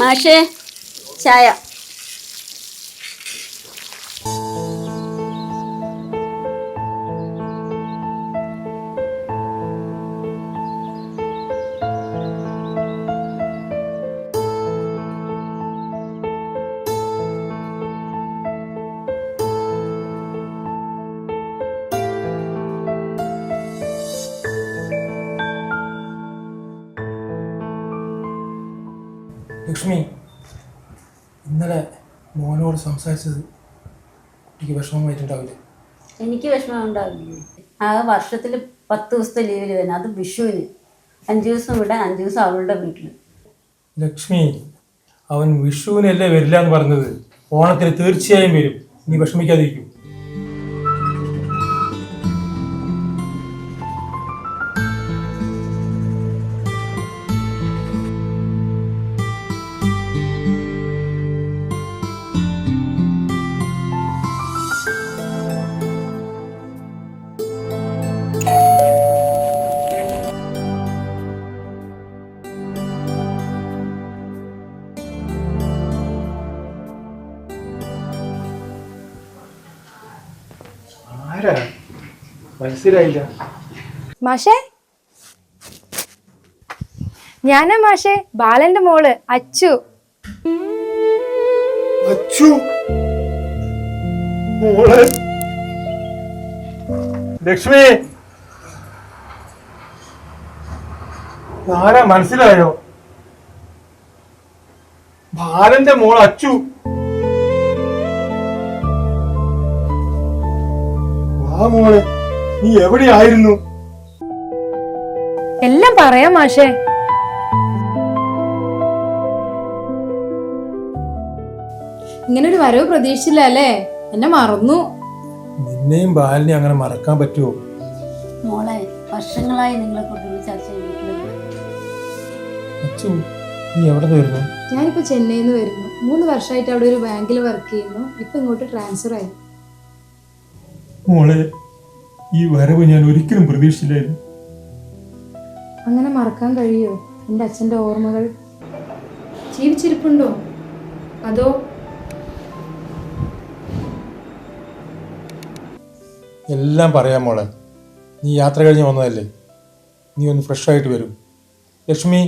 മാഷേ ചായ. ലക്ഷ്മി, ഇന്നലെ മോനോട് സംസാരിച്ചത് കുട്ടിക്ക് വിഷമമായിട്ടുണ്ടാവില്ലേ? എനിക്ക് വിഷമം ഉണ്ടാവില്ലേ? ആ വർഷത്തിൽ 10 ദിവസത്തെ ലീവിൽ വരുന്നത്, അത് വിഷുവിന് 5 ദിവസം ഇവിടെ 5 ദിവസം അവളുടെ വീട്ടിൽ. ലക്ഷ്മി, അവൻ വിഷുവിനല്ലേ വരില്ല എന്ന് പറഞ്ഞത്, ഓണത്തിന് തീർച്ചയായും വരും. നീ വിഷമിക്കാതിരിക്കും. മനസ്സിലായില്ല മാഷേ. ഞാനാ മാഷേ, ബാലന്റെ മോള് അച്ചു. അച്ചു മോളെ. ലക്ഷ്മി, ആരാ മനസ്സിലായോ? ബാലന്റെ മോൾ അച്ചു. വാ മോളെ, നീ എവിടെയായിരുന്നു? എല്ലാം പറയാം മാഷേ. ഇങ്ങനൊരു വരവ് പ്രതീക്ഷിച്ചില്ല അല്ലേ? എന്നെ മറന്നു. നിന്നെയും ബാലിനെയും അങ്ങനെ മറക്കാൻ പറ്റുമോ? മോളെ, വർഷങ്ങളായി നിങ്ങളെ കുറിച്ച് ചർച്ച ചെയ്തിട്ടുണ്ട്. അച്ചു, നീ എവിടെ നിന്ന് വരുന്നു? ഞാനിപ്പോ ചെന്നൈയിൽ നിന്ന് വരുന്നു. 3 വർഷമായിട്ട് അവിടെ ഒരു ബാങ്കിൽ വർക്ക് ചെയ്യുന്നു. ഇപ്പൊ ഇങ്ങോട്ട് ട്രാൻസ്ഫർ ആയി. മോളെ, ഈ വരവ് ഞാൻ ഒരിക്കലും പ്രതീക്ഷിച്ചില്ലായിരുന്നു. അങ്ങനെ മറക്കാൻ കഴിയോ എൻ്റെ അച്ഛൻ്റെ ഓർമ്മകൾ? ജീവിച്ചിരിപ്പുണ്ടോ അതോ? എല്ലാം പറയാം മോളെ. നീ യാത്ര കഴിഞ്ഞ് വന്നതല്ലേ, നീ ഒന്ന് ഫ്രഷ് ആയിട്ട് വരും. ലക്ഷ്മി,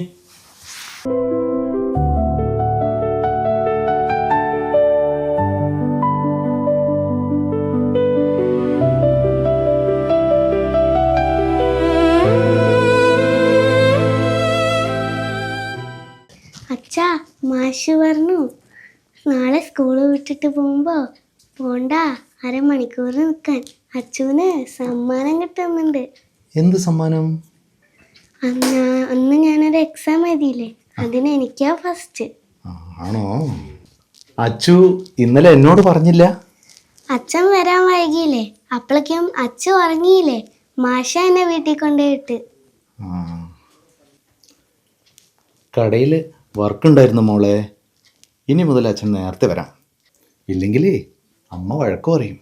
അച്ഛാ, മാഷ് പറഞ്ഞു നാളെ സ്കൂള് വിട്ടിട്ട് പോണ്ട, അരമണിക്കൂർ നിൽക്കാൻ. അച്ചുവിന് സമ്മാനം കിട്ടുന്നുണ്ട്. എന്ത് സമ്മാനം? അന്ന് ഞാനൊരു എക്സാം എഴുതിയില്ലേ, അതിന് എനിക്കാ ഫസ്റ്റ്. ആണോ? അച്ചു ഇന്നലെ എന്നോട് പറഞ്ഞില്ല. അച്ഛൻ വരാൻ വൈകിയില്ലേ, അപ്പോഴേക്കും അച്ചു ഉറങ്ങിയില്ലേ, മാഷ എന്നെ വീട്ടിൽ കൊണ്ടുപോയിട്ട്. കടയിൽ വർക്ക് ഉണ്ടായിരുന്നു മോളെ. ഇനി മുതൽ അച്ഛൻ നേരത്തെ വരാം, ഇല്ലെങ്കിൽ അമ്മ വഴക്ക് പറയും.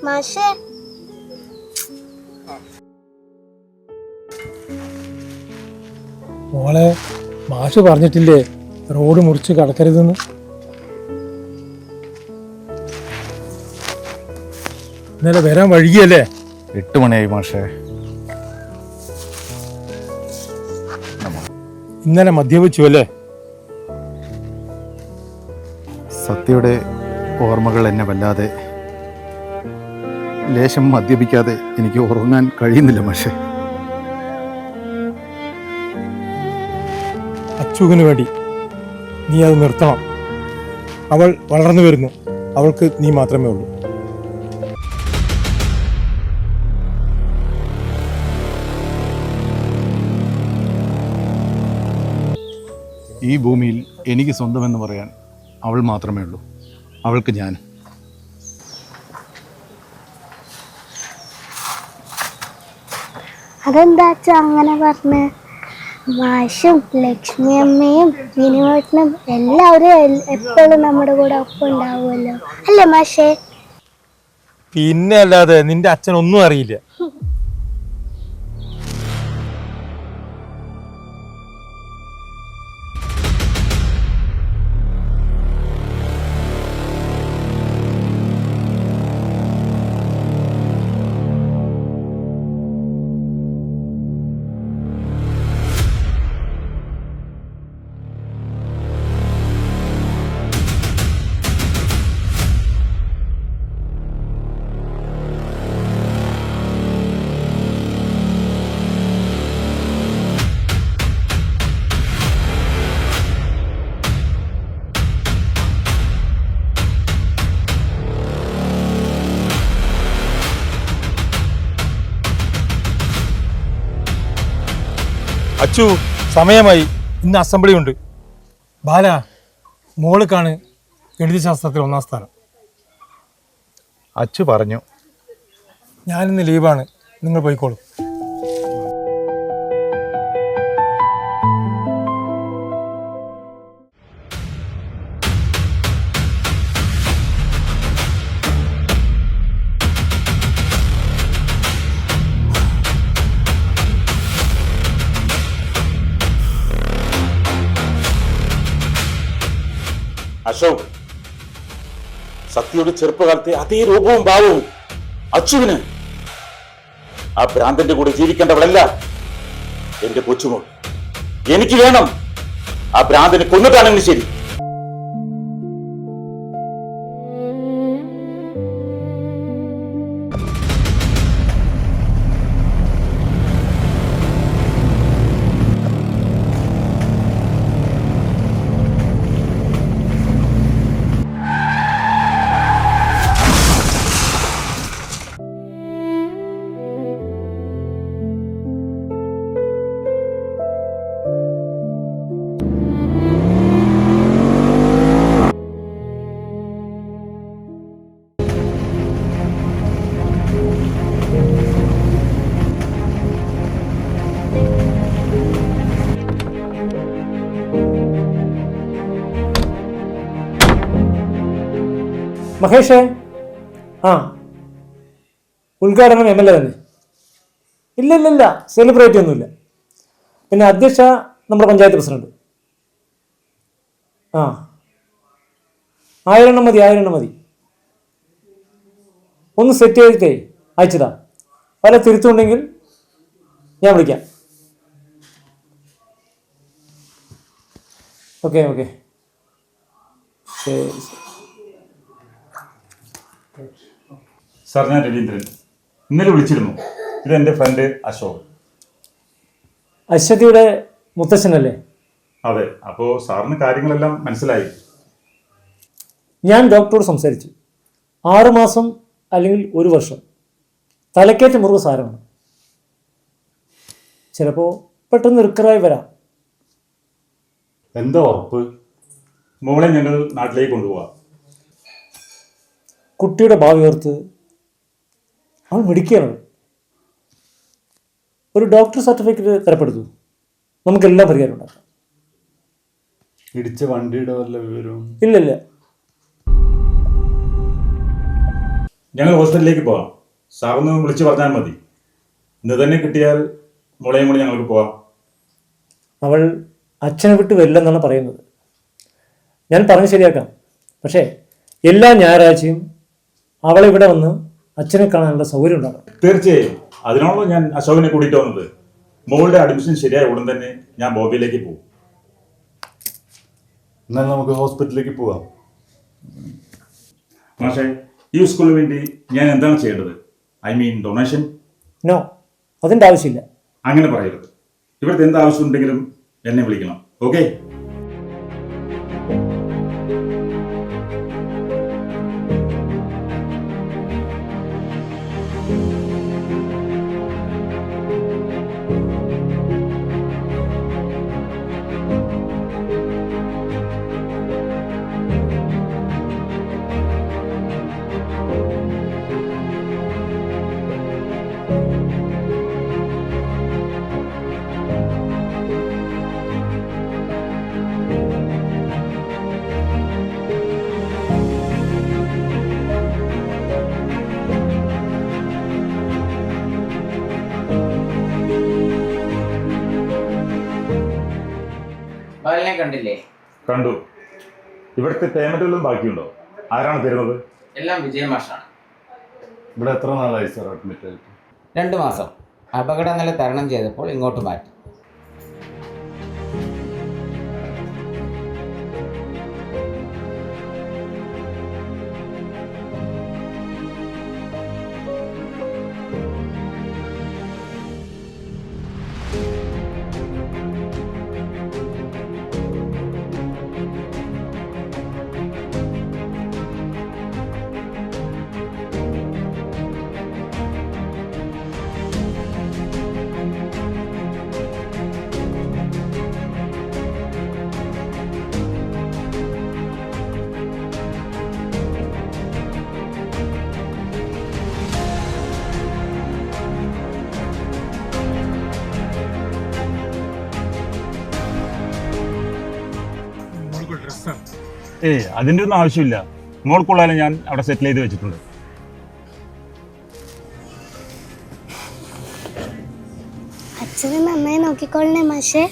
മാഷേ, മോളെ, മാഷ് പറഞ്ഞിട്ടില്ലേ റോഡ് മുറിച്ച് കടക്കരുതെന്ന്? ഇന്നലെ വരാൻ വൈകിയല്ലേ? 8 മണിയായി മാഷേ. ഇന്നലെ മദ്യപിച്ചു അല്ലേ? സത്യയുടെ ഓർമ്മകൾ എന്നെ വല്ലാതെ. ലേശം മദ്യപിക്കാതെ എനിക്ക് ഉറങ്ങാൻ കഴിയുന്നില്ല മാഷേ. അച്ചുവിന് വേണ്ടി നീ അത് നിർത്തണം. അവൾ വളർന്നു വരുന്നു, അവൾക്ക് നീ മാത്രമേ ഉള്ളൂ. ഈ ഭൂമിയിൽ എനിക്ക് സ്വന്തമെന്ന് പറയാൻ അവൾ മാത്രമേ ഉള്ളൂ. അവൾക്ക് ഞാൻ. അതെന്താ അച്ഛാ അങ്ങനെ പറഞ്ഞ്? മാഷും ലക്ഷ്മി അമ്മയും വിനുവേട്ടനും എല്ലാവരും എപ്പോഴും നമ്മുടെ കൂടെ ഒപ്പം ഉണ്ടാവുമല്ലോ അല്ലേ മാഷേ? പിന്നെ അല്ലാതെ നിന്റെ അച്ഛൻ ഒന്നും അറിയില്ല. അച്ചു, സമയമായി. ഇന്ന് അസംബ്ലി ഉണ്ട്. ബാല, മോൾക്കാണ് ഗണിതശാസ്ത്രത്തിൽ 1ാം സ്ഥാനം. അച്ചു പറഞ്ഞു. ഞാനിന്ന് ലീവാണ്, നിങ്ങൾ പോയിക്കോളൂ. അശോക്, സത്യയുടെ ചെറുപ്പകാലത്തെ അതേ രൂപവും ഭാവവും അച്ചുവിന്. ആ ഭ്രാന്തന്റെ കൂടെ ജീവിക്കേണ്ടവളല്ല എന്റെ കൊച്ചുമോൾ. എനിക്ക് വേണം. ആ ഭ്രാന്തനെ കൊന്നിട്ടാണെങ്കിൽ ശരി. മഹേഷേ, ഉദ്ഘാടനം MLA തന്നെ. ഇല്ല, സെലിബ്രേറ്റ് ഒന്നുമില്ല. പിന്നെ അധ്യക്ഷ നമ്മുടെ പഞ്ചായത്ത് പ്രസിഡന്റ്. 1000 എണ്ണം മതി. ഒന്ന് സെറ്റ് ചെയ്തിട്ടേ അയച്ചതാ. പല തിരുത്തുണ്ടെങ്കിൽ ഞാൻ വിളിക്കാം. ഓക്കെ ശരി. സാർ, ഞാൻ രവീന്ദ്രൻ. ഇന്നലെ വിളിച്ചിരുന്നു. ഇത് എൻ്റെ ഫ്രണ്ട് അശോക്. അശ്വതിയുടെ മുത്തശ്ശനല്ലേ? അതെ. അപ്പോൾ സാറിന് കാര്യങ്ങളെല്ലാം മനസ്സിലായി. ഞാൻ ഡോക്ടറോട് സംസാരിച്ചു. 6 മാസം അല്ലെങ്കിൽ 1 വർഷം. തലക്കേറ്റ മുറിവ് സാരമാണ്. ചിലപ്പോൾ പെട്ടെന്ന് റിക്കറായി വരാം. എന്താ ഉറപ്പ്? മോളെ ഞങ്ങൾ നാട്ടിലേക്ക് കൊണ്ടുപോവാം. കുട്ടിയുടെ ഭാവി ഓർത്ത് അവൾ മിടിക്കുകയാണ്. ഒരു ഡോക്ടർ സർട്ടിഫിക്കറ്റ് തരപ്പെടുത്തു. നമുക്കെല്ലാം പരിഹാരം ഉണ്ടാക്കാം. ഇടിച്ച വണ്ടിയുടെ വല്ല വിവരവും? ഇല്ല. ഞങ്ങൾ ഹോസ്പിറ്റലിലേക്ക് പോവാം. സാറൊന്ന് വിളിച്ച് പറഞ്ഞാൽ മതി. ഇന്ന് തന്നെ കിട്ടിയാൽ മോളെയും കൂടി ഞങ്ങൾക്ക് പോവാം. അവൾ അച്ഛനെ വിട്ട് വരില്ലെന്നാണ് പറയുന്നത്. ഞാൻ പറഞ്ഞ് ശരിയാക്കാം. പക്ഷേ എല്ലാ ഞായറാഴ്ചയും അവളെ ഇവിടെ വന്ന് അച്ഛനെ കാണാനുള്ള സൗകര്യം ഉണ്ടാകും. തീർച്ചയായും. അതിനാണല്ലോ ഞാൻ അശോകനെ കൂട്ടിയിട്ട് വന്നത്. മോളുടെ അഡ്മിഷൻ ശരിയായ ഉടൻ തന്നെ ഞാൻ ബോംബെയിലേക്ക് പോകും. എന്നാൽ നമുക്ക് ഹോസ്പിറ്റലിലേക്ക് പോവാം. മാഷേ, ഈ സ്കൂളിന് വേണ്ടി ഞാൻ എന്താണ് ചെയ്യേണ്ടത്? I mean donation? നോ, അതിൻ്റെ ആവശ്യമില്ല. അങ്ങനെ പറയരുത്. ഇവിടുത്തെ എന്ത് ആവശ്യമുണ്ടെങ്കിലും എന്നെ വിളിക്കണം. ഓക്കെ? ചേട്ടനെ കണ്ടില്ലേ? കണ്ടു. ഇവിടുത്തെ പേയ്മെന്റുകളും ബാക്കിയുണ്ടോ? ആരാണ് തരുന്നത്? എല്ലാം വിജയമാഷാണ്. ഇവിടെ എത്ര നാളായി സാർ അഡ്മിറ്റ് ആയിട്ട്? 2 മാസം. അപകടനില തരണം ചെയ്തപ്പോൾ ഇങ്ങോട്ട് മാറ്റി. അതിൻ്റെ ഒന്നും ആവശ്യമില്ല. മോൾക്കുള്ളാലും ഞാൻ അവിടെ സെറ്റിൽ ചെയ്ത് വെച്ചിട്ടുണ്ട്. അച്ഛനെ നന്നായി നോക്കിക്കോളണേ മാഷേ.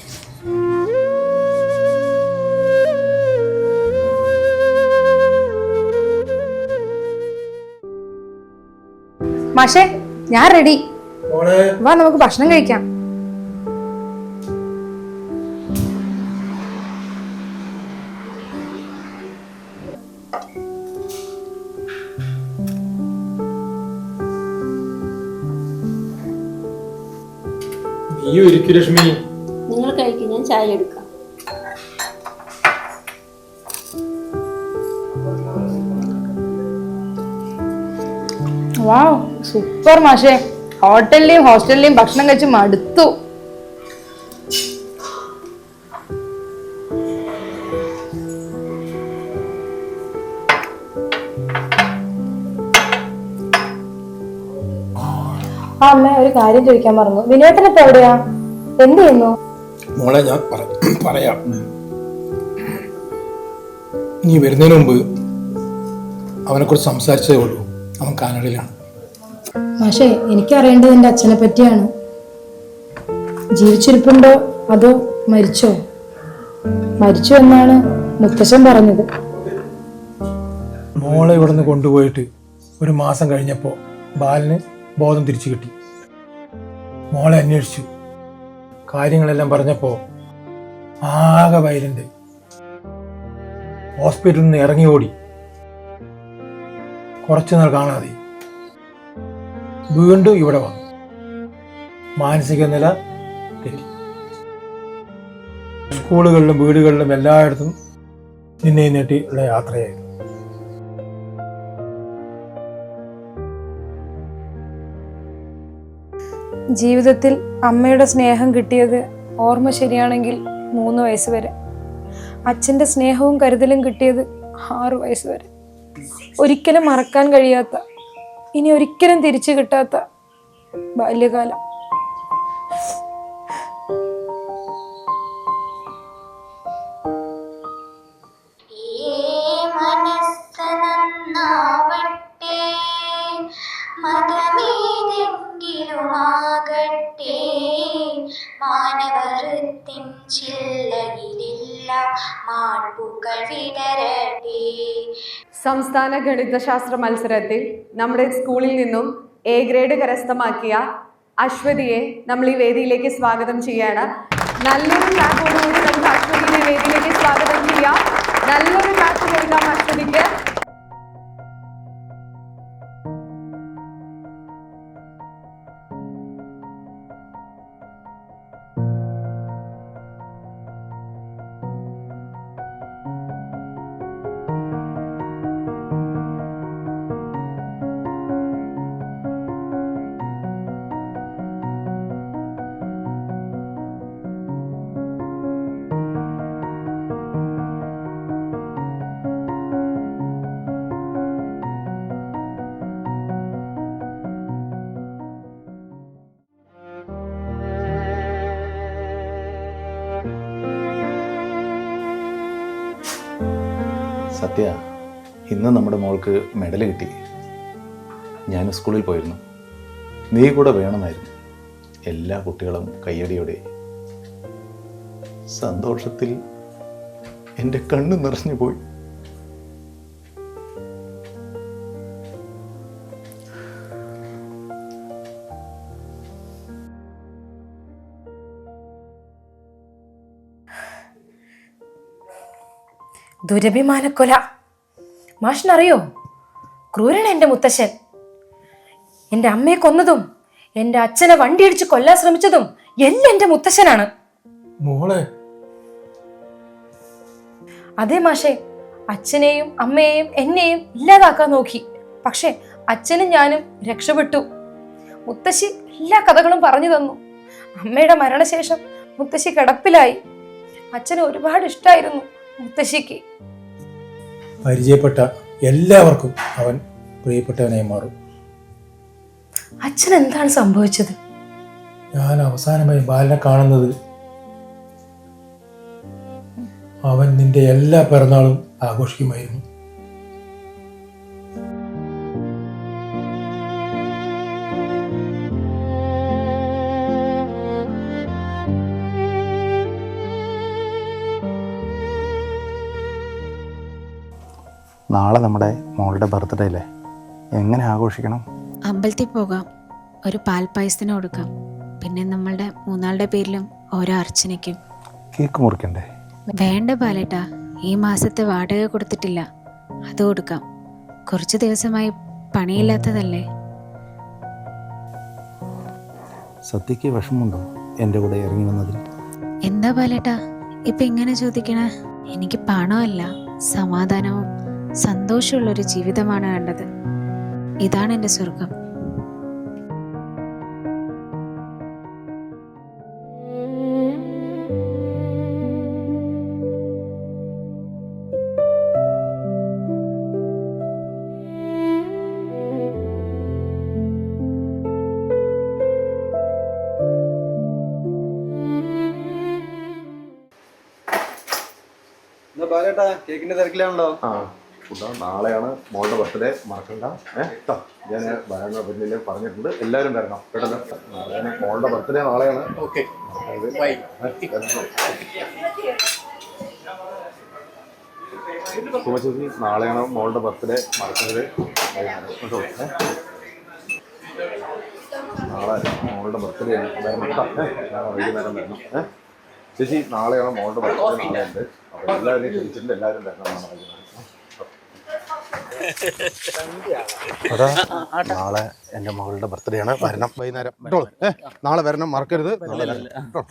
മാഷേ ഞാൻ റെഡി. വാ നമുക്ക് ഭക്ഷണം കഴിക്കാം. നീ ഒരിക്കലും ലക്ഷ്മി. നിങ്ങൾ കഴിക്കും, ഞാൻ ചായ എടുക്കാം. വാവ് സൂപ്പർ മാഷേ. ഹോട്ടലിലെയും ഹോസ്റ്റലിലെയും ഭക്ഷണം കഴിച്ച് മടുത്തു. അമ്മ ഒരു കാര്യം ചോദിക്കാൻ മറന്നു. വിനോദനൊക്കെ എവിടെയാ? എന്ത് ചെയ്യുന്നു? മോളെ ഞാൻ പറയാം. നീ വരുന്നതിന് മുമ്പ് അവനെക്കുറിച്ച് സംസാരിച്ചതേ ഉള്ളൂ. അവൻ കാനഡയിലാണ്. മാഷേ എനിക്കറിയേണ്ടത് എൻ്റെ അച്ഛനെ പറ്റിയാണ്. ജീവിച്ചിരിപ്പുണ്ടോ അതോ മരിച്ചോ? മരിച്ചു എന്നാണ് മുത്തശ്ശൻ പറഞ്ഞത്. മോളെ ഇവിടുന്ന് കൊണ്ടുപോയിട്ട് 1 മാസം കഴിഞ്ഞപ്പോൾ ബാലന് ബോധം തിരിച്ചു കിട്ടി. മോളെ അന്വേഷിച്ചു. കാര്യങ്ങളെല്ലാം പറഞ്ഞപ്പോൾ ആകെ വയലന്റ്. ഹോസ്പിറ്റലിൽ നിന്ന് ഇറങ്ങി ഓടി. കുറച്ചുനാൾ കാണാതെ വീണ്ടും ഇവിടെ വന്നു. മാനസിക നില തെറ്റി. സ്കൂളുകളിലും വീടുകളിലും എല്ലായിടത്തും നിന്നെ നീട്ടി ഉള്ള യാത്രയായിരുന്നു. ജീവിതത്തിൽ അമ്മയുടെ സ്നേഹം കിട്ടിയത് ഓർമ്മ ശരിയാണെങ്കിൽ 3 വയസ്സ് വരെ. അച്ഛൻ്റെ സ്നേഹവും കരുതലും കിട്ടിയത് 6 വയസ്സ് വരെ. ഒരിക്കലും മറക്കാൻ കഴിയാത്ത, ഇനി ഒരിക്കലും തിരിച്ചു കിട്ടാത്ത ബാല്യകാലം. സംസ്ഥാന ഗണിതശാസ്ത്ര മത്സരത്തിൽ നമ്മുടെ സ്കൂളിൽ നിന്നും A ഗ്രേഡ് കരസ്ഥമാക്കിയ അശ്വതിയെ നമ്മൾ ഈ വേദിയിലേക്ക് സ്വാഗതം ചെയ്യാണ്. നല്ലൊരു ക്ലാപ്പോടുകൂടി നമുക്ക് അശ്വതിയെ വേദിയിലേക്ക് സ്വാഗതം ചെയ്യാം. നല്ലൊരു ക്ലാപ്പ് കൊടുക്കാം അശ്വതിക്ക്. സത്യ, ഇന്ന് നമ്മുടെ മോൾക്ക് മെഡൽ കിട്ടി. ഞാൻ സ്കൂളിൽ പോയിരുന്നു. നീ കൂടെ വേണമായിരുന്നു. എല്ലാ കുട്ടികളും കയ്യടിയോടെ സന്തോഷത്തിൽ എൻ്റെ കണ്ണ് നിറഞ്ഞു പോയി. ദുരഭിമാനക്കൊല. മാഷിനറിയോ, ക്രൂരൻ എൻ്റെ മുത്തശ്ശൻ. എൻ്റെ അമ്മയെ കൊന്നതും എൻ്റെ അച്ഛനെ വണ്ടിയിടിച്ച് കൊല്ലാൻ ശ്രമിച്ചതും എല്ലാം എൻ്റെ മുത്തശ്ശനാണ്. മോളെ, അതേ മാഷെ, അച്ഛനെയും അമ്മയെയും എന്നെയും ഇല്ലാതാക്കാൻ നോക്കി. പക്ഷെ അച്ഛനും ഞാനും രക്ഷപ്പെട്ടു. മുത്തശ്ശി എല്ലാ കഥകളും പറഞ്ഞു തന്നു. അമ്മയുടെ മരണശേഷം മുത്തശ്ശി കിടപ്പിലായി. അച്ഛന് ഒരുപാട് ഇഷ്ടമായിരുന്നു മുത്തശ്ശിക്ക്. പരിചയപ്പെട്ട എല്ലാവർക്കും അവൻ പ്രിയപ്പെട്ടവനായി മാറും. അച്ഛൻ എന്താണ് സംഭവിച്ചത്? ഞാൻ അവസാനമായി ബാലനെ കാണുന്നത് അവൻ നിന്റെ എല്ലാ പിറന്നാളും ആഘോഷിക്കുമായിരുന്നു. നാളെ നമ്മുടെ മോളുടെ ബർത്ത്ഡേ അല്ലേ, എങ്ങനെ ആഘോഷിക്കണം? അമ്പലത്തിൽ പോകാം, ഒരു പാൽപ്പായസത്തിന് കൊടുക്കാം. പിന്നെ നമ്മളുടെ മൂന്നാളുടെ പേരിലും ഓരോ അർച്ചനയ്ക്കും. കേക്ക് മുറിക്കണ്ടേ? വേണ്ട ബാലേട്ടാ, ഈ മാസത്തെ വാടക കൊടുത്തിട്ടില്ല, അത് കൊടുക്കാം. കുറച്ച് ദിവസമായി പണിയില്ലാത്തതല്ലേ. സത്യക്ക് വിഷമമുണ്ടോ എൻ്റെ കൂടെ ഇറങ്ങി വന്നതിൽ? എന്താ ബാലേട്ടാ ഇപ്പൊ ഇങ്ങനെ ചോദിക്കണ? എനിക്ക് പണമല്ല, സമാധാനവും സന്തോഷമുള്ളൊരു ജീവിതമാണ് വേണ്ടത്. ഇതാണ് എൻ്റെ സ്വർഗം. കേക്കിന്റെ തിരക്കിലാണല്ലോ. നാളെയാണ് മോളുടെ ബർത്ത്ഡേ, മറക്കണ്ട. ഞാൻ വരാനുള്ള പിന്നില് പറഞ്ഞിട്ടുണ്ട്, എല്ലാവരും വരണം കേട്ടോ. നാളെയാണ് മോളുടെ ബർത്ത്ഡേ, നാളെയാണ്. ഓക്കെ, സുമചേച്ചി, നാളെയാണ് മോളുടെ ബർത്ത്ഡേ, മറക്കരുത്. കേട്ടോ, നാളെ മോളുടെ ബർത്ത്ഡേ ആണ്, വരണം കേട്ടോ. വൈകുന്നേരം വരണം. ചേച്ചി, നാളെയാണ് മോളുടെ ബർത്ത്ഡേ, നാളെ ഉണ്ട്. അപ്പോൾ എല്ലാവരെയും ക്ഷണിച്ചിട്ടുണ്ട്, എല്ലാവരും വരണം. അതാ, നാളെ എൻ്റെ മകളുടെ ബർത്ത്ഡേ ആണ്, വരണം വൈകുന്നേരം കേട്ടോ. നാളെ വരണം, മറക്കരുത്. നാളെ വരണം കേട്ടോ.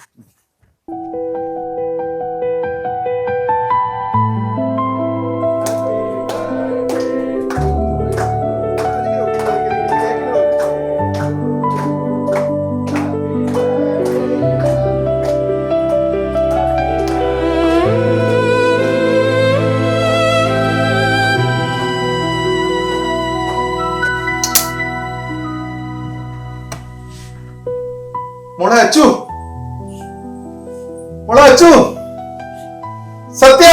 മോളെ അച്ചു, മോളെ അച്ചു, സത്യ.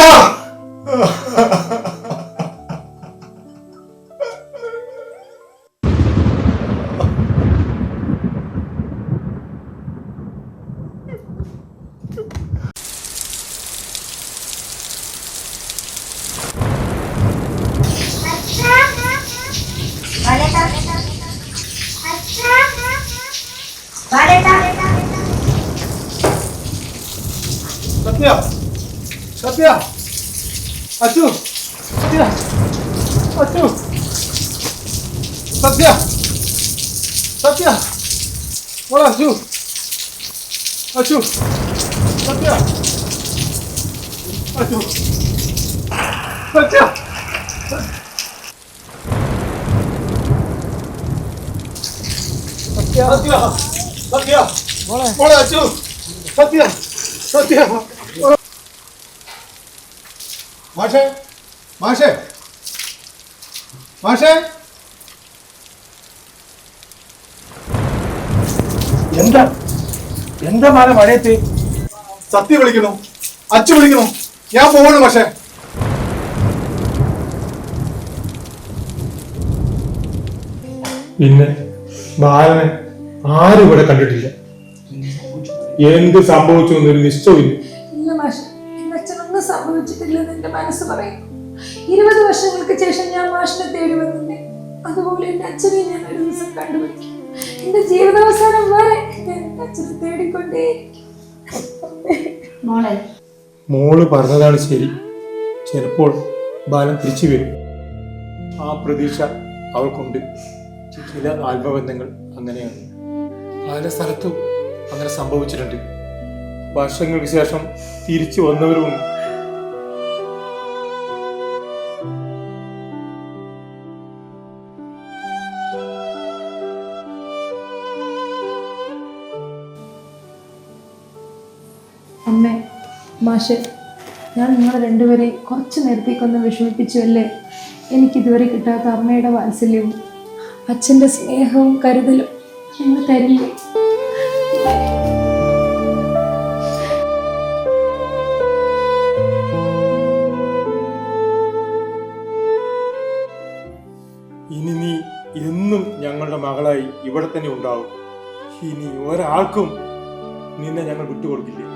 സത്യ, സത്യ, അച്ചു, സത്യ, അച്ചു, സത്യ, സത്യ, മോളെ അച്ചു, അച്ചു, സത്യ, അച്ചു, സത്യ. സത്യ, സത്യ, മോളെ അച്ചു, സത്യ, സത്യ. മാഷേ, മാഷേ, മാഷേ, എന്താ എന്താ മഴയത്ത്? സത്യ വിളിക്കണു, അച്ചു വിളിക്കണു, ഞാൻ പോകണു. മാഷേ, പിന്നെ ബാലനെ ആരും ഇവിടെ കണ്ടിട്ടില്ല. എന്ത് സംഭവിച്ചു എന്നൊരു നിശ്ചയമില്ല. ഇല്ല മാഷെ, എന്റെ അച്ഛനൊന്നും സംഭവിച്ചിട്ടില്ലെന്ന് എൻ്റെ മനസ്സ് പറയും. 20 വർഷങ്ങൾക്ക് ശേഷം ഞാൻ മാഷിനെ തേടി വന്നില്ലേ, അതുപോലെ എൻ്റെ അച്ഛനെ ഞാൻ ഒരു ദിവസം കണ്ടുപിടിക്കും. എൻ്റെ ജീവിതാവസാനം വരെ ഞാൻ എൻ്റെ അച്ഛനെ തേടിക്കൊണ്ടേയിരിക്കും. മോള് പറഞ്ഞതാണ് ശരി. ചിലപ്പോൾ ബാലൻ തിരിച്ചു വരും. ആ പ്രതീക്ഷ അവൾക്കുണ്ട്. ചില ആത്മബന്ധങ്ങൾ അങ്ങനെയാണ്. പല സ്ഥലത്തും അങ്ങനെ സംഭവിച്ചിട്ടുണ്ട്. വർഷങ്ങൾക്ക് ശേഷം തിരിച്ചു വന്നവരുമുണ്ട്. അമ്മേ, മാഷെ, ഞാൻ നിങ്ങളെ രണ്ടുപേരെയും കുറച്ച് നേരത്തേക്കൊന്ന് വിഷമിപ്പിച്ചു അല്ലേ? എനിക്കിതുവരെ കിട്ടാത്ത അമ്മയുടെ വാത്സല്യവും അച്ഛൻ്റെ സ്നേഹവും കരുതലും നിങ്ങൾ തരില്ലേ? ഇനി നീ എന്നും ഞങ്ങളുടെ മകളായി ഇവിടെ തന്നെ ഉണ്ടാവും. ഇനി ഒരാൾക്കും നിന്നെ ഞങ്ങൾ വിട്ടുകൊടുക്കില്ല.